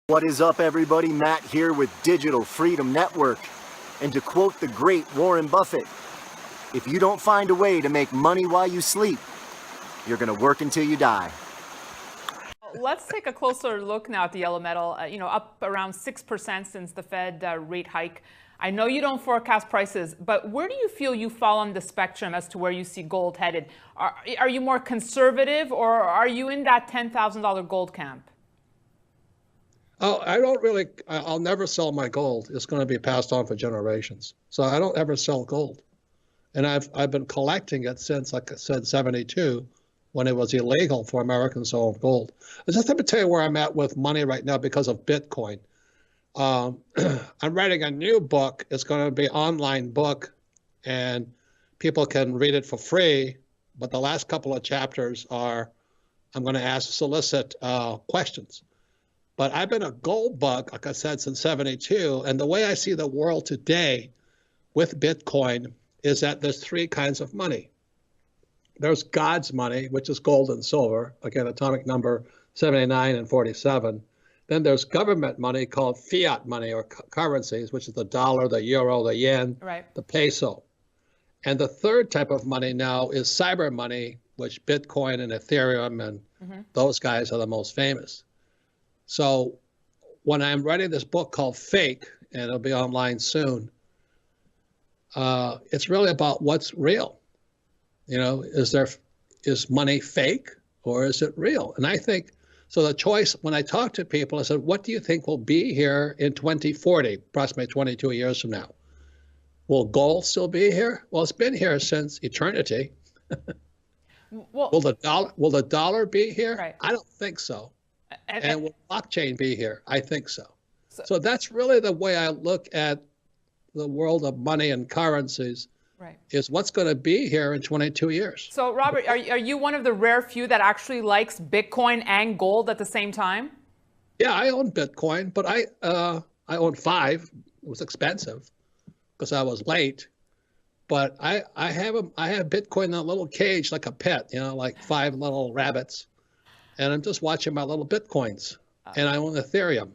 What is up, everybody? Matt here with Digital Freedom Network. And to quote the great Warren Buffett, if you don't find a way to make money while you sleep, you're going to work until you die. Let's take a closer look now at the yellow metal, up around 6% since the Fed rate hike. I know you don't forecast prices, but where do you feel you fall on the spectrum as to where you see gold headed? Are you more conservative, or are you in that $10,000 gold camp? Oh, I don't really, I'll never sell my gold. It's going to be passed on for generations. So I don't ever sell gold. And I've been collecting it since, like I said, 72, when it was illegal for Americans to own gold. Just let me tell you where I'm at with money right now because of Bitcoin. I'm writing a new book. It's going to be an online book, and people can read it for free. But the last couple of chapters are, I'm going to solicit questions. But I've been a gold bug, like I said, since 72. And the way I see the world today with Bitcoin is that there's three kinds of money. There's God's money, which is gold and silver, again, atomic number 79 and 47. Then there's government money called fiat money, or currencies, which is the dollar, the euro, the yen, right, the peso. And the third type of money now is cyber money, which Bitcoin and Ethereum and those guys are the most famous. So when I'm writing this book called Fake, and it'll be online soon, it's really about what's real. You know, is money fake or is it real? And I think, so the choice, when I talk to people, I said, what do you think will be here in 2040, approximately 22 years from now? Will gold still be here? Well, it's been here since eternity. Well, will the dollar be here? Right. I don't think so. And will blockchain be here? I think so. So that's really the way I look at the world of money and currencies, right, is what's going to be here in 22 years. So, Robert, are you one of the rare few that actually likes Bitcoin and gold at the same time? Yeah, I own Bitcoin, but I own 5. It was expensive because I was late. But I have Bitcoin in a little cage like a pet, like 5 little rabbits. And I'm just watching my little Bitcoins, and I own Ethereum.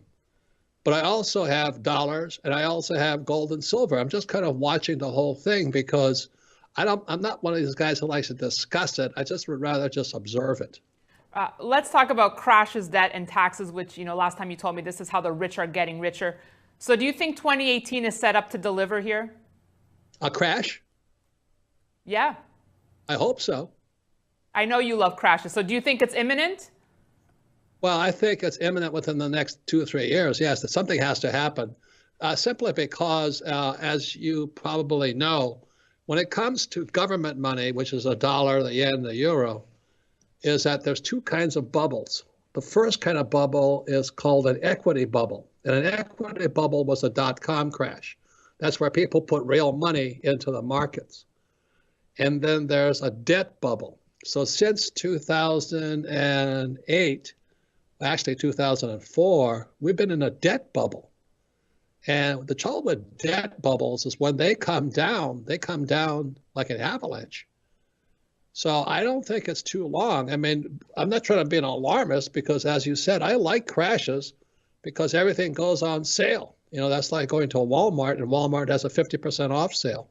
But I also have dollars, and I also have gold and silver. I'm just kind of watching the whole thing because I'm not one of these guys who likes to discuss it. I just would rather just observe it. Let's talk about crashes, debt, and taxes, which, last time you told me this is how the rich are getting richer. So do you think 2018 is set up to deliver here? A crash? Yeah. I hope so. I know you love crashes. So do you think it's imminent? Well, I think it's imminent within the next 2 or 3 years. Yes, that something has to happen. Simply because, as you probably know, when it comes to government money, which is the dollar, the yen, the euro, is that there's 2 kinds of bubbles. The first kind of bubble is called an equity bubble. And an equity bubble was a dot-com crash. That's where people put real money into the markets. And then there's a debt bubble. So since 2008, actually 2004, we've been in a debt bubble. And the trouble with debt bubbles is when they come down like an avalanche. So I don't think it's too long. I mean, I'm not trying to be an alarmist because, as you said, I like crashes because everything goes on sale. That's like going to a Walmart, and Walmart has a 50% off sale.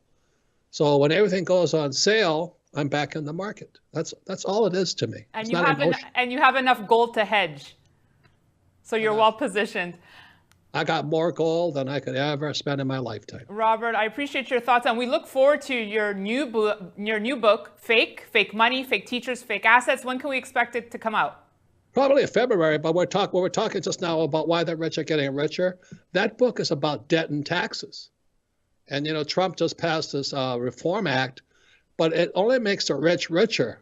So when everything goes on sale, I'm back in the market. That's all it is to me. And you have enough gold to hedge, so you're well positioned. I got more gold than I could ever spend in my lifetime. Robert, I appreciate your thoughts, and we look forward to your new book, Fake Money, Fake Teachers, Fake Assets. When can we expect it to come out? Probably in February, but we're talking just now about why the rich are getting richer. That book is about debt and taxes. And Trump just passed this Reform Act, but it only makes the rich richer.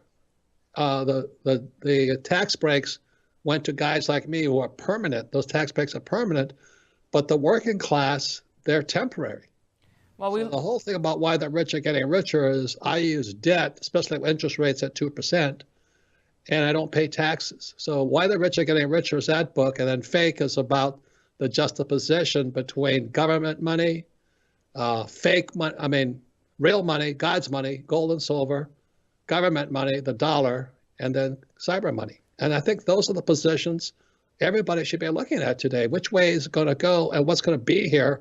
The tax breaks went to guys like me who are permanent. Those tax breaks are permanent, but the working class, they're temporary. Well, so the whole thing about why the rich are getting richer is I use debt, especially with interest rates at 2%, and I don't pay taxes. So why the rich are getting richer is that book, and then Fake is about the juxtaposition between government money, fake money, real money, God's money, gold and silver, government money, the dollar, and then cyber money. And I think those are the positions everybody should be looking at today. Which way is it going to go and what's going to be here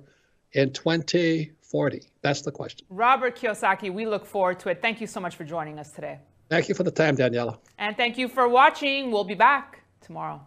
in 2040? That's the question. Robert Kiyosaki, we look forward to it. Thank you so much for joining us today. Thank you for the time, Daniela. And thank you for watching. We'll be back tomorrow.